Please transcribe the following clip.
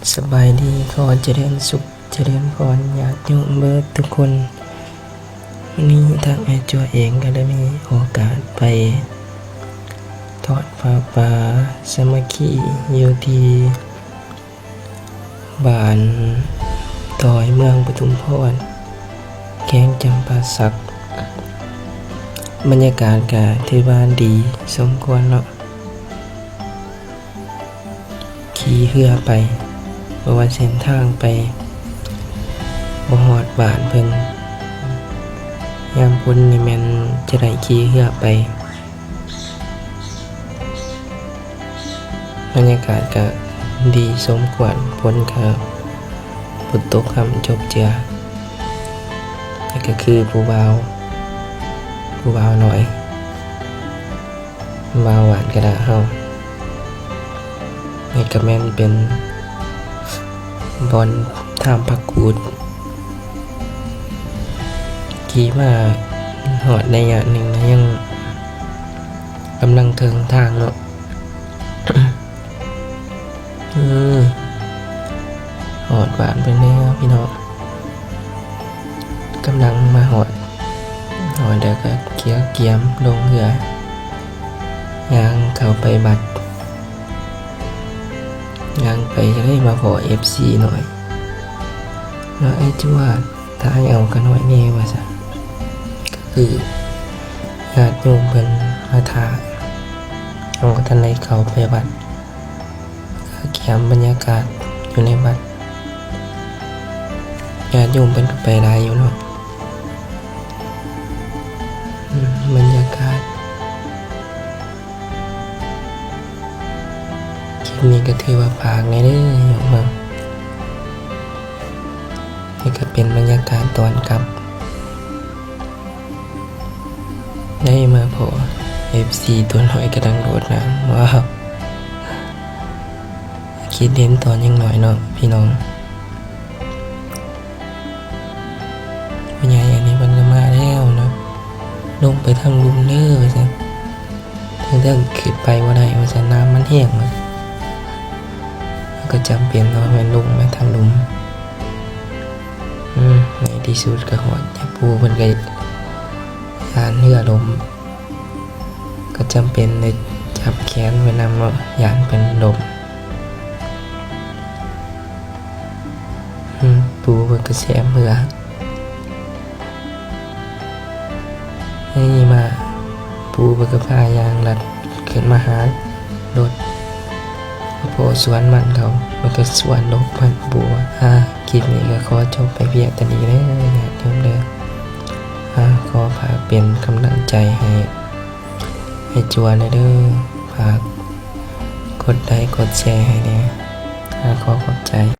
สบายดีขอเจริญสุขเจริญพรญาติโยมเบิดทุกคนวันนี้ทางไอจัวเองก็ได้มีโอกาสไปทอดผ้าป่าสามัคคีอยู่ที่บ้านตอยเมืองปทุมพรแข้งจำปาสักบรรยากาศก็ที่บ้านดีสมควรเนาะขี่เรือไปเพราะว่าเส้นทางไปบ่ฮอดบ้านเพิ่นยามพุ่นนี่แม่นจะได้ขี่เรือไปบรรยากาศก็ดีสมควรฝนก็ฝนตกค่ำจบเจือนี่ก็คือผู้บ่าวหน่อยบ่าวหวานกระดาเฮานี่ก็แม่นเป็นบอนทามพักกูดขี่มาหอดในอย่างหนึ่งนะยังกำลังเทิงทางเนาะ หอดหวานไปแล้วพี่น้องกำลังมาหอดเดี๋ยวก็เกียมลงเรือยางเข้าไปบัดยางไปจะได้มาพอ FC หน่อยแล้วไอ้จั่วถ้าเอากันหน่อยนี่ว่าซะก็คือญาติโยมเพิ่นมาถ่ายเอาก็ทันได้เข้าไปวัดก็เกียมบรรยากาศอยู่ในวัดญาติโยมเพิ่นก็ไปได้อยู่เนาะบรรยากาศคลิปนี้ก็ถือว่าฝากในเด้อโยมเมืองนี่ก็เป็นบรรยากาศตอนกลับได้มาพอ FC ตัวน้อยกระดังโดดน้ำว้าวคิดเห็นตอนยังหน่อยเนาะพี่น้องพี่ใหญ่อันนี้มันก็มาแล้วเนาะลงไปทางลุมเด้อว่าซั่นเรื่องขึ้นไปว่าได้ว่าซั่นน้ำมันแห้งเลยก็จำเป็นว่ามันลงไปทางลุมในที่สุดก็หอดอย่าปูเพิ่นก็ยานเรือลมก็จำเป็นในจับแขนไว้นำว่ายานเป็นลมปูเพิ่นก็แสมเรือนี่มาปูเพิ่นก็พายางลัดขึ้นมาหารถพอสวนมันเขามันก็สวนลบมันบัวคลิปนี้ก็ขอจบไปเพียงแต่นี้เลยนะโยมเด้อขอฝากเป็นกำลังใจให้จวนเด้อฝากกดไลค์กดแชร์ให้เนี่ยขอขอบใจ